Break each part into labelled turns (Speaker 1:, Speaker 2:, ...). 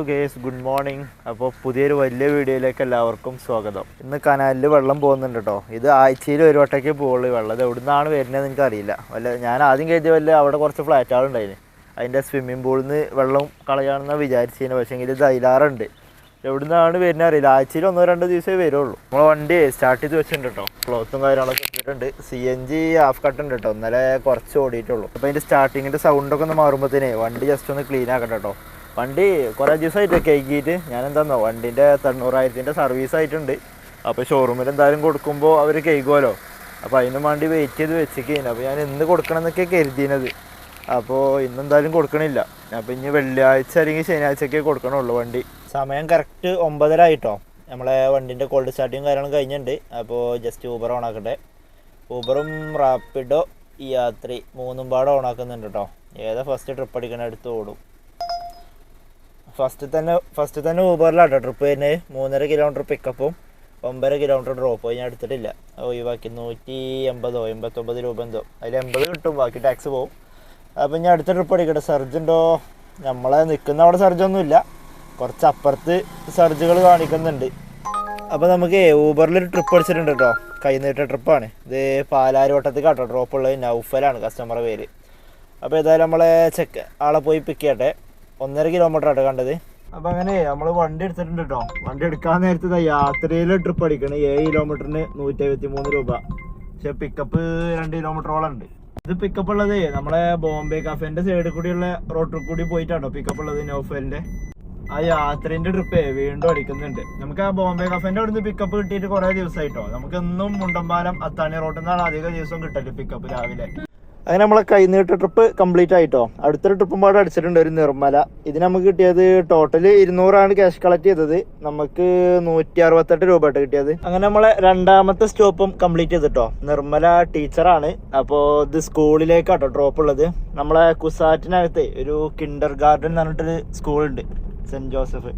Speaker 1: Guys good morning. അപ്പോൾ പുതിയൊരു വലിയ വീഡിയോയിലേക്ക് എല്ലാവർക്കും സ്വാഗതം. ഇന്ന് കനാലിൽ വെള്ളം പോകുന്നുണ്ട് കേട്ടോ. ഇത് ആഴ്ചയിൽ ഒരു വട്ടമൊക്കെ പോകുള്ളൂ. വെള്ളം എവിടെ നിന്നാണ് വരുന്നതെന്ന് എനിക്കറിയില്ല. ഞാൻ ആദ്യം കരുതിയ അവിടെ കുറച്ച് ഫ്ലാറ്റുകളുണ്ടായിരുന്നു, അതിൻ്റെ സ്വിമ്മിംഗ് പൂളിൽ നിന്ന് വെള്ളം കളയാണെന്നാണ് വിചാരിച്ചിരുന്നത്. പക്ഷേ എങ്കിൽ ഇത് അതിലാറുണ്ട്. എവിടെ നിന്നാണ് വരുന്നത് അറിയില്ല. ആഴ്ചയിൽ 1-2 ദിവസമേ വരുള്ളൂ. നമ്മൾ വണ്ടി സ്റ്റാർട്ട് ചെയ്ത് വെച്ചിട്ടുണ്ട് കേട്ടോ. ക്ലോത്തും കാര്യങ്ങളൊക്കെ ഇട്ടിട്ടുണ്ട്. CNG ഹാഫ് കട്ട് ഉണ്ട് കേട്ടോ. ഇന്നലെ കുറച്ച് ഓടിയിട്ടുള്ളൂ. അപ്പോൾ അതിൻ്റെ സ്റ്റാർട്ടിങ്ങിൻ്റെ സൗണ്ടൊക്കെ ഒന്ന് മാറുമ്പോഴത്തേനെ വണ്ടി ജസ്റ്റ് ഒന്ന് ക്ലീൻ ആക്കട്ടെ കേട്ടോ. വണ്ടി കുറേ ദിവസമായിട്ട് കേക്കിയിട്ട് ഞാൻ എന്താണെന്നോ വണ്ടീൻ്റെ 90,000 സർവീസ് ആയിട്ടുണ്ട്. അപ്പോൾ ഷോറൂമിൽ എന്തായാലും കൊടുക്കുമ്പോൾ അവർ കേൾക്കുമല്ലോ. അപ്പോൾ അതിന് വേണ്ടി വെയിറ്റ് ചെയ്ത് വെച്ചിരിക്കുകയാണ്. അപ്പോൾ ഞാൻ ഇന്ന് കൊടുക്കണം എന്നൊക്കെ കരുതിയത്. അപ്പോൾ ഇന്നെന്തായാലും കൊടുക്കണില്ല. അപ്പോൾ ഇനി വെള്ളിയാഴ്ച അല്ലെങ്കിൽ ശനിയാഴ്ചയൊക്കെ കൊടുക്കണുള്ളൂ വണ്ടി. സമയം കറക്റ്റ് 9:30 ആയിട്ടോ. നമ്മളെ വണ്ടീൻ്റെ കോൾഡ് സ്റ്റാർട്ടിങ് കാര്യങ്ങളും കഴിഞ്ഞിട്ടുണ്ട്. അപ്പോൾ ജസ്റ്റ് ഊബർ ഓണാക്കട്ടെ. ഊബറും റാപ്പിഡോ യാത്രി 3 പാടെ ഓണാക്കുന്നുണ്ട് കേട്ടോ. ഏതാ ഫസ്റ്റ് ട്രിപ്പ് അടിക്കണ എടുത്ത് ഓടും. ഫസ്റ്റ് തന്നെ ഊബറിലാട്ടോ ട്രിപ്പ് വരുന്നത്. 3.5 കിലോമീറ്റർ പിക്കപ്പും 9 കിലോമീറ്റർ ഡ്രോപ്പ്. ഞാൻ എടുത്തിട്ടില്ല, ഒഴിവാക്കി. 180-89 രൂപ എന്തോ. അതിൽ 80 കിട്ടും, ബാക്കി ടാക്സ് പോകും. അപ്പം ഞാൻ അടുത്ത ട്രിപ്പ് അടിക്കട്ടെ. സർജ് ഉണ്ടോ? നമ്മളെ നിൽക്കുന്ന അവിടെ സർജൊന്നുമില്ല, കുറച്ച് അപ്പുറത്ത് സർജുകൾ കാണിക്കുന്നുണ്ട്. അപ്പോൾ നമുക്ക് ഊബറിലൊരു ട്രിപ്പ് അടിച്ചിട്ടുണ്ട് കേട്ടോ. കൈനീട്ട ട്രിപ്പാണ് ഇത്. പാലാരിവട്ടത്തിൽ കേട്ടോ ഡ്രോപ്പ് ഉള്ളത്. നൗഫലാണ് കസ്റ്റമറെ പേര്. അപ്പോൾ ഏതായാലും നമ്മളെ ആളെ പോയി പിക്ക് ചെയ്യട്ടെ. 1.5 കിലോമീറ്റർ ആട്ടോ കണ്ടത്. അപ്പം അങ്ങനെ നമ്മൾ വണ്ടി എടുത്തിട്ടുണ്ട് കേട്ടോ. വണ്ടി എടുക്കാൻ നേരത്തെ യാത്രയിൽ ട്രിപ്പ് അടിക്കണം. 7 കിലോമീറ്ററിന് 173 രൂപ. പക്ഷെ പിക്കപ്പ് 2 കിലോമീറ്ററോളം ഉണ്ട്. ഇത് പിക്കപ്പ് ഉള്ളത് നമ്മളെ ബോംബെ കഫേന്റെ സൈഡിൽ കൂടിയുള്ള റോഡിൽ കൂടി പോയിട്ടാണോ പിക്കപ്പ് ഉള്ളത്. നൗഫലിന്റെ ആ യാത്രേന്റെ ട്രിപ്പ് വീണ്ടും അടിക്കുന്നുണ്ട്. നമുക്ക് ആ ബോംബെ കഫേന്റെ അവിടുന്ന് പിക്കപ്പ് കിട്ടിയിട്ട് കുറെ ദിവസമായിട്ടോ. നമുക്ക് എന്നും മുണ്ടമ്പാലം അത്താണി റോഡിൽ നിന്നാണ് അധിക ദിവസം കിട്ടല് പിക്കപ്പ് രാവിലെ. അങ്ങനെ നമ്മളെ കൈനീട്ട ട്രിപ്പ് കംപ്ലീറ്റ് ആയിട്ടോ. അടുത്തൊരു ട്രിപ്പും പാടെ അടിച്ചിട്ടുണ്ട്, ഒരു നിർമ്മല. ഇതിന് നമുക്ക് കിട്ടിയത് ടോട്ടല് 200 ക്യാഷ് കളക്ട് ചെയ്തത്. നമുക്ക് 168 രൂപ ആയിട്ട് കിട്ടിയത്. അങ്ങനെ നമ്മളെ രണ്ടാമത്തെ സ്റ്റോപ്പും കംപ്ലീറ്റ് ചെയ്തിട്ടോ. നിർമ്മല ടീച്ചറാണ്. അപ്പോൾ ഇത് സ്കൂളിലേക്കാട്ടോ ഡ്രോപ്പ് ഉള്ളത്. നമ്മളെ കുസാറ്റിനകത്ത് ഒരു കിൻഡർ ഗാർഡൻ എന്ന് പറഞ്ഞിട്ടൊരു സ്കൂളുണ്ട്, സെന്റ് ജോസഫ്.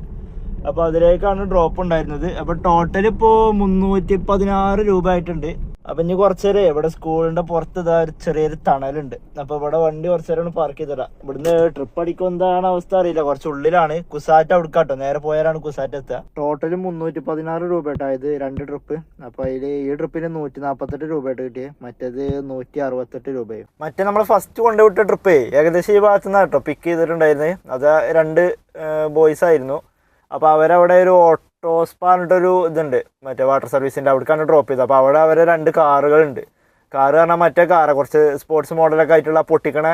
Speaker 1: അപ്പോൾ അതിലേക്കാണ് ഡ്രോപ്പ് ഉണ്ടായിരുന്നത്. അപ്പോൾ ടോട്ടൽ ഇപ്പോൾ 316 രൂപ ആയിട്ടുണ്ട്. അപ്പം ഇനി കുറച്ച് നേരം ഇവിടെ സ്കൂളിൻ്റെ പുറത്ത് ഇതാ ഒരു ചെറിയൊരു തണലുണ്ട്. അപ്പോൾ ഇവിടെ വണ്ടി കുറച്ച് നേരം പാർക്ക് ചെയ്തിടാം. ഇവിടുന്ന് ട്രിപ്പ് അടിക്കും എന്താണ് അവസ്ഥ അറിയില്ല. കുറച്ച് ഉള്ളിലാണ്. കുസാറ്റ് അവിടേക്കാട്ടോ, നേരെ പോയാലാണ് കുസാറ്റ് എത്തുക. ടോട്ടൽ 316 രൂപ ആയിട്ടാ ഇത് 2 ട്രിപ്പ്. അപ്പോൾ അതിൽ ഈ ട്രിപ്പിന് 148 രൂപ ആയിട്ട് കിട്ടിയത്. മറ്റേത് 168 രൂപയും. മറ്റേ നമ്മൾ ഫസ്റ്റ് കൊണ്ടുവിട്ട ട്രിപ്പ് ഏകദേശം ഈ ഭാഗത്തു നിന്നാണ് കേട്ടോ പിക്ക് ചെയ്തിട്ടുണ്ടായിരുന്നത്. അത് 2 ബോയ്സ് ആയിരുന്നു. അപ്പോൾ അവരവിടെ ഒരു ഓട്ടോസ്പ പറഞ്ഞിട്ടൊരു ഇതുണ്ട്, മറ്റേ വാട്ടർ സർവീസിൻ്റെ, അവിടേക്കാണ് ഡ്രോപ്പ് ചെയ്തത്. അപ്പോൾ അവിടെ അവരെ 2 കാറുകളുണ്ട്. കാറ് പറഞ്ഞാൽ മറ്റേ കാറ് കുറച്ച് സ്പോർട്സ് മോഡലൊക്കെ ആയിട്ടുള്ള പൊട്ടിക്കണ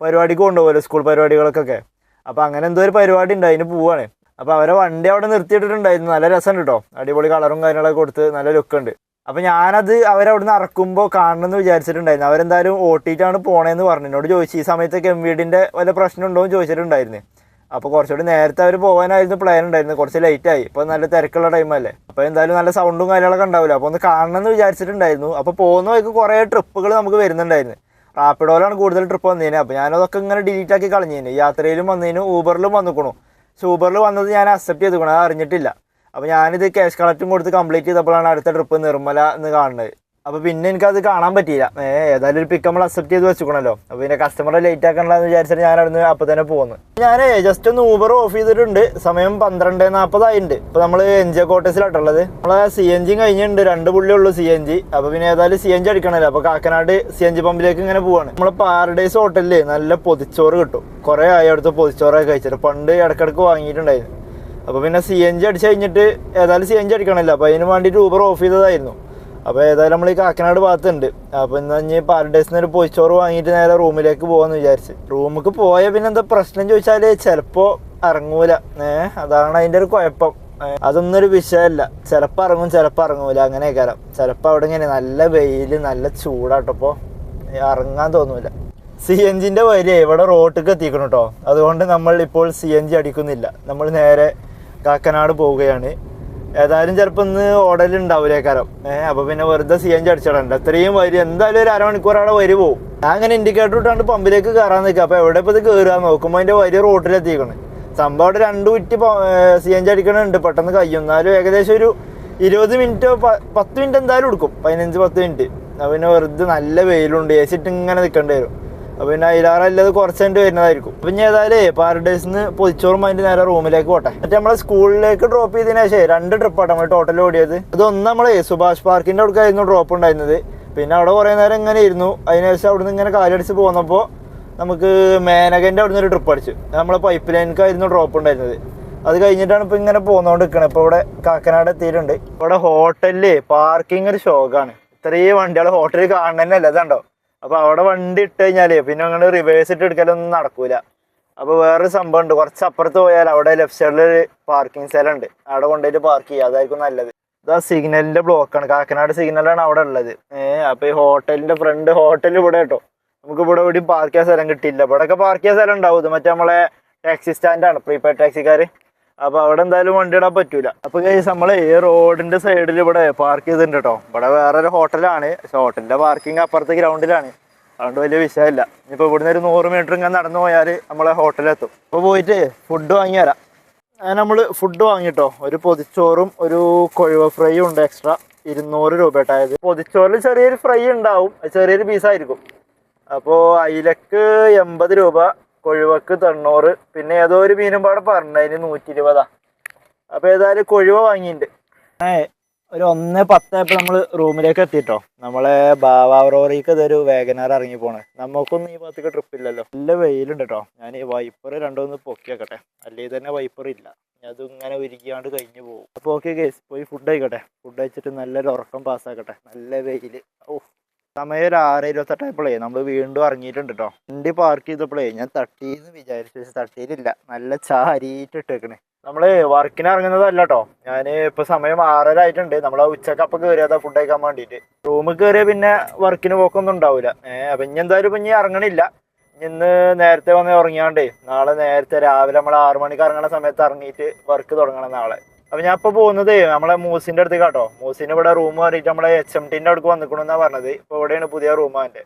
Speaker 1: പരിപാടിക്ക് കൊണ്ടുപോകുമല്ലോ, സ്കൂൾ പരിപാടികൾക്കൊക്കെ. അപ്പോൾ അങ്ങനെ എന്തോ ഒരു പരിപാടി ഉണ്ട്, അതിന് പോവാണ്. അപ്പോൾ അവരെ വണ്ടി അവിടെ നിർത്തിയിട്ടിട്ടുണ്ടായിരുന്നു. നല്ല രസമുണ്ട് കേട്ടോ. അടിപൊളി കളറും കാര്യങ്ങളൊക്കെ കൊടുത്ത് നല്ല ലുക്കുണ്ട്. അപ്പോൾ ഞാനത് അവരവിടുന്ന് ഇറക്കുമ്പോൾ കാണണമെന്ന് വിചാരിച്ചിട്ടുണ്ടായിരുന്നു. അവരെന്തായാലും ഓട്ടിയിട്ടാണ് പോണേന്ന് പറഞ്ഞു. എന്നോട് ചോദിച്ചു ഈ സമയത്തൊക്കെ MVDൻ്റെ വല്ല പ്രശ്നം ഉണ്ടോ എന്ന് ചോദിച്ചിട്ടുണ്ടായിരുന്നു. അപ്പോൾ കുറച്ചുകൂടി നേരത്തെ അവർ പോകാനായിരുന്നു പ്ലാൻ ഉണ്ടായിരുന്നു. കുറച്ച് ലേറ്റായി. ഇപ്പോൾ നല്ല തിരക്കുള്ള ടൈമല്ലേ. അപ്പോൾ എന്തായാലും നല്ല സൗണ്ടും കാര്യങ്ങളൊക്കെ ഉണ്ടാവില്ല. അപ്പോൾ ഒന്ന് കാണണമെന്ന് വിചാരിച്ചിട്ടുണ്ടായിരുന്നു. അപ്പോൾ പോകുന്ന വഴിക്ക് കുറേ ട്രിപ്പുകൾ നമുക്ക് വരുന്നുണ്ടായിരുന്നു. റാപ്പിഡോയിലാണ് കൂടുതൽ ട്രിപ്പ് വന്നതിന്. അപ്പോൾ ഞാനതൊക്കെ ഇങ്ങനെ ഡിലീറ്റ് ആക്കി കളഞ്ഞതിന്. യാത്രയിലും വന്നതിന് ഊബറിലും വന്നിക്കണു. പക്ഷെ ഊബറിൽ വന്നത് ഞാൻ അക്സെപ്റ്റ് ചെയ്തിക്കണം, അത് അറിഞ്ഞിട്ടില്ല. അപ്പോൾ ഞാനിത് ക്യാഷ് കളക്റ്റും കൊടുത്ത് കംപ്ലീറ്റ് ചെയ്തപ്പോഴാണ് അടുത്ത ട്രിപ്പ് നിർമ്മല എന്ന് കാണുന്നത്. അപ്പോൾ പിന്നെ എനിക്കത് കാണാൻ പറ്റിയില്ല. ഏതായാലും ഒരു പിക്ക് നമ്മൾ അക്സെപ്റ്റ് ചെയ്ത് വെച്ചിക്കണല്ലോ. അപ്പോൾ പിന്നെ കസ്റ്റമറെ ലേറ്റ് ആക്കണമെന്ന് വിചാരിച്ചിട്ട് ഞാൻ അവിടുന്ന് അപ്പോൾ തന്നെ പോകുന്നു. ഞാൻ ജസ്റ്റ് ഒന്ന് ഊബർ ഓഫ് ചെയ്തിട്ടുണ്ട്. സമയം 12:40 ആയിട്ടുണ്ട്. ഇപ്പോൾ നമ്മൾ NJ കോട്ടേഴ്സിലാട്ടുള്ളത്. നമ്മളെ CNG കഴിഞ്ഞിട്ടുണ്ട്. 2 പുള്ളി ഉള്ളൂ CNG. അപ്പോൾ പിന്നെ ഏതായാലും CNG അടിക്കണമല്ലോ. അപ്പോൾ കാക്കനാട് CNG പമ്പിലേക്ക് ഇങ്ങനെ പോവാണ്. നമ്മൾ പാരഡൈസ് ഹോട്ടലിൽ നല്ല പൊതിച്ചോറ് കിട്ടും. കുറേ ആയി അവിടുത്തെ പൊതിച്ചോറൊക്കെ കഴിച്ചിട്ട്. പണ്ട് ഇടയ്ക്കിടയ്ക്ക് വാങ്ങിയിട്ടുണ്ടായിരുന്നു. അപ്പോൾ പിന്നെ CNG അടിച്ച് കഴിഞ്ഞിട്ട് ഏതായാലും CNG അടിക്കണമല്ലോ. അപ്പോൾ അതിന് വേണ്ടിയിട്ട് ഊബർ ഓഫ് ചെയ്തതായിരുന്നു. അപ്പോൾ ഏതായാലും നമ്മൾ ഈ കാക്കനാട് ഭാഗത്തുണ്ട്. അപ്പോൾ ഇന്ന് ഇനി പാരഡൈസിൽ നിന്ന് ഒരു പൊതിച്ചോറ് വാങ്ങിയിട്ട് നേരെ റൂമിലേക്ക് പോകാമെന്ന് വിചാരിച്ച്. റൂമിലേക്ക് പോയാൽ പിന്നെ എന്താ പ്രശ്നം ചോദിച്ചാൽ ചിലപ്പോൾ ഇറങ്ങൂല. അതാണ് അതിൻ്റെ ഒരു കുഴപ്പം. അതൊന്നൊരു വിഷയമല്ല. ചിലപ്പോൾ ഇറങ്ങും, ചിലപ്പോൾ ഇറങ്ങൂല. അങ്ങനെയൊക്കെ ചിലപ്പോൾ അവിടെ ഇങ്ങനെ നല്ല വെയിൽ, നല്ല ചൂടാട്ടപ്പോൾ ഇറങ്ങാൻ തോന്നൂല. CNGൻ്റെ വരി ഇവിടെ റോട്ടിലേക്ക് എത്തിക്കണം കേട്ടോ. അതുകൊണ്ട് നമ്മൾ ഇപ്പോൾ CNG അടിക്കുന്നില്ല. നമ്മൾ നേരെ കാക്കനാട് പോവുകയാണ്. ഏതായാലും ചിലപ്പോൾ ഇന്ന് ഓടലുണ്ടാവില്ലേക്കാരം. അപ്പോൾ പിന്നെ വെറുതെ CNG അടിച്ചിടണ്ട. അത്രയും വരി എന്തായാലും ഒരു അരമണിക്കൂർ അവിടെ വരി പോകും. ഞാൻ അങ്ങനെ ഇൻഡിക്കേറ്റർ ഇട്ടാണ്ട് പമ്പിലേക്ക് കയറാൻ നിൽക്കുക. അപ്പോൾ എവിടെ ഇപ്പോൾ ഇത് കയറുക നോക്കുമ്പോൾ അതിൻ്റെ വരി റോട്ടിലെത്തിക്കണം. സംഭവം അവിടെ 2 കുറ്റി CNG അടിക്കണുണ്ട്. പെട്ടെന്ന് കഴിയും. എന്നാലും ഏകദേശം ഒരു 20 മിനിറ്റ് 10 മിനിറ്റ് എന്തായാലും എടുക്കും. 15-10 മിനിറ്റ്. അപ്പോൾ പിന്നെ വെറുതെ നല്ല വെയിലുണ്ട്. AC ഇട്ട് ഇങ്ങനെ നിൽക്കേണ്ടി വരും. അപ്പോൾ പിന്നെ അതിലാറല്ലത് കുറച്ച് കഴിഞ്ഞിട്ട് വരുന്നതായിരിക്കും. അപ്പം ഇനി ഏതായാലും പാരഡൈസിന്ന് പൊതിച്ചോറും അതിൻ്റെ നേരെ റൂമിലേക്ക് പോട്ടെ. എന്നിട്ട് നമ്മളെ സ്കൂളിലേക്ക് ഡ്രോപ്പ് ചെയ്തതിന് ശേഷം 2 ട്രിപ്പാണ് നമ്മൾ ടോട്ടൽ ഓടിയത്. അതൊന്ന് നമ്മളെ സുഭാഷ് പാർക്കിൻ്റെ അടുക്കായിരുന്നു ഡ്രോപ്പ് ഉണ്ടായിരുന്നത്. പിന്നെ അവിടെ കുറേ നേരം ഇങ്ങനെ ഇരുന്നു. അതിനുശേഷം അവിടെ നിന്ന് ഇങ്ങനെ കാലടിച്ച് പോന്നപ്പോൾ നമുക്ക് മേനകൻ്റെ അവിടെ നിന്ന് ഒരു ട്രിപ്പ് അടിച്ചു. നമ്മളെ പൈപ്പ് ലൈനിലേക്കായിരുന്നു ഡ്രോപ്പ് ഉണ്ടായിരുന്നത്. അത് കഴിഞ്ഞിട്ടാണ് ഇപ്പോൾ ഇങ്ങനെ പോന്നുകൊണ്ട് നിൽക്കുന്നത്. ഇപ്പോൾ ഇവിടെ കാക്കനാട് എത്തിയിട്ടുണ്ട്. ഇവിടെ ഹോട്ടലിൽ പാർക്കിംഗ് ഒരു ഷോക്കാണ്. ഇത്രയും വണ്ടികൾ ഹോട്ടലിൽ കാണുന്നതന്നെ അതുണ്ടോ. അപ്പോൾ അവിടെ വണ്ടി ഇട്ട് കഴിഞ്ഞാൽ പിന്നെ അങ്ങനെ റിവേഴ്സ് ഇട്ട് എടുക്കലൊന്നും നടക്കൂല. അപ്പോൾ വേറൊരു സംഭവം ഉണ്ട്. കുറച്ച് അപ്പുറത്ത് പോയാൽ അവിടെ ലെഫ്റ്റ് സൈഡിൽ ഒരു പാർക്കിംഗ് സ്ഥലം ഉണ്ട്. അവിടെ കൊണ്ടുപോയിട്ട് പാർക്ക് ചെയ്യുക, അതായിരിക്കും നല്ലത്. ഇതാ സിഗ്നലിൻ്റെ ബ്ലോക്കാണ്. കാക്കനാട് സിഗ്നലാണ് അവിടെ ഉള്ളത്. അപ്പോൾ ഈ ഹോട്ടലിൻ്റെ ഫ്രണ്ട് ഹോട്ടൽ ഇവിടെ കേട്ടോ. നമുക്ക് ഇവിടെ എവിടെയും പാർക്ക് ചെയ്യാൻ സ്ഥലം കിട്ടിയില്ല. ഇവിടെയൊക്കെ പാർക്ക് ചെയ്യാൻ സ്ഥലം ഉണ്ടാവും. ഇത് മറ്റേ നമ്മളെ ടാക്സി സ്റ്റാൻഡാണ്, പ്രീപെയ്ഡ് ടാക്സിക്കാർ. അപ്പോൾ അവിടെ എന്തായാലും വണ്ടി ഇടാൻ പറ്റൂല. അപ്പോൾ നമ്മൾ ഈ റോഡിൻ്റെ സൈഡിൽ ഇവിടെ പാർക്ക് ചെയ്തിട്ടുണ്ട് കേട്ടോ. ഇവിടെ വേറൊരു ഹോട്ടലാണ്. പക്ഷെ ഹോട്ടലിൻ്റെ പാർക്കിംഗ് അപ്പുറത്തെ ഗ്രൗണ്ടിലാണ്. അതുകൊണ്ട് വലിയ വിഷയമില്ല. ഇനിയിപ്പോൾ ഇവിടുന്ന് ഒരു 100 മീറ്റർ ഇങ്ങനെ നടന്നു പോയാൽ നമ്മളെ ഹോട്ടലിലെത്തും. അപ്പോൾ പോയിട്ട് ഫുഡ് വാങ്ങി തരാം. നമ്മൾ ഫുഡ് വാങ്ങിട്ടോ. ഒരു പൊതിച്ചോറും ഒരു കൊഴുവ ഫ്രൈയും ഉണ്ട് എക്സ്ട്രാ. 200 രൂപ കേട്ടായത്. പൊതിച്ചോറിൽ ചെറിയൊരു ഫ്രൈ ഉണ്ടാവും, ചെറിയൊരു പീസായിരിക്കും. അപ്പോൾ അയിലക്ക് 80 രൂപ, കൊഴുവക്ക് 90. പിന്നെ ഏതോ ഒരു മീനും പാടെ പറഞ്ഞതിന് 120. അപ്പോൾ ഏതായാലും കൊഴുവ വാങ്ങിയിട്ടുണ്ട്. ഒരു 1:10 നമ്മൾ റൂമിലേക്ക് എത്തിയിട്ടോ. നമ്മളെ ബാവാറോറിക്ക് ഇതൊരു വേഗനാർ ഇറങ്ങി പോണേ. നമുക്കൊന്നും ഈ ഭാഗത്തേക്ക് ട്രിപ്പില്ലല്ലോ. നല്ല വെയിലുണ്ട് കേട്ടോ. ഞാൻ ഈ വൈപ്പർ രണ്ടൊന്ന് പൊക്കി വെക്കട്ടെ, അല്ലെങ്കിൽ തന്നെ വൈപ്പർ ഇല്ല. അത് ഇങ്ങനെ ഉരുക്കിയാണ്ട് കഴിഞ്ഞ് പോകും. അപ്പോൾ ഓക്കെ ഗേസ്, പോയി ഫുഡ് കഴിക്കട്ടെ. ഫുഡ് കഴിച്ചിട്ട് നല്ലൊരു ഉറക്കം പാസ്സാക്കട്ടെ. നല്ല വെയിൽ. സമയം ഒരു 6:28 നമ്മൾ വീണ്ടും ഇറങ്ങിയിട്ടുണ്ട് കേട്ടോ. വണ്ടി പാർക്ക് ചെയ്തപ്പോഴേ ഞാൻ തട്ടീന്ന് വിചാരിച്ചു, തട്ടിയിട്ടില്ല. നല്ല ചാരിയിട്ട് ഇട്ടേക്കണേ. നമ്മൾ വർക്കിന് ഇറങ്ങുന്നതല്ല കേട്ടോ. ഞാൻ ഇപ്പോൾ സമയം 6:30 ആയിട്ടുണ്ട്. നമ്മൾ ഉച്ചക്ക് അപ്പം കയറിയതാ ഫുഡ് കഴിക്കാൻ വേണ്ടിയിട്ട്. റൂമിൽ കയറിയ പിന്നെ വർക്കിന് പോക്കൊന്നും ഉണ്ടാവില്ല. അപ്പം ഇനി എന്തായാലും ഇപ്പം ഇനി ഇറങ്ങണില്ല. ഇന്ന് നേരത്തെ വന്ന് ഉറങ്ങിയാണ്ടേ നാളെ നേരത്തെ രാവിലെ നമ്മൾ 6 മണിക്ക് ഇറങ്ങുന്ന സമയത്ത് ഇറങ്ങിയിട്ട് വർക്ക് തുടങ്ങണം നാളെ. അപ്പം ഞാൻ ഇപ്പോൾ പോകുന്നത് നമ്മളെ മൂസിൻ്റെ അടുത്ത് കേട്ടോ. മൂസിന് ഇവിടെ റൂം കയറിയിട്ട് നമ്മളെ HMTൻ്റെ അടുക്ക് വന്നിക്കണമെന്നാണ് പറഞ്ഞത്. ഇപ്പോൾ ഇവിടെയാണ് പുതിയ റൂമാൻ്റെ.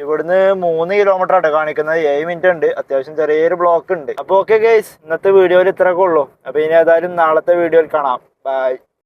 Speaker 1: ഇവിടുന്ന് 3 കിലോമീറ്റർ ആട്ടോ കാണിക്കുന്നത്. 7 മിനിറ്റ് ഉണ്ട്. അത്യാവശ്യം ചെറിയൊരു ബ്ലോക്ക് ഉണ്ട്. അപ്പോൾ ഓക്കെ ഗൈസ്, ഇന്നത്തെ വീഡിയോയിൽ ഇത്രയൊക്കെ ഉള്ളൂ. അപ്പോൾ ഇനി ഏതായാലും നാളത്തെ വീഡിയോയിൽ കാണാം. ബൈ.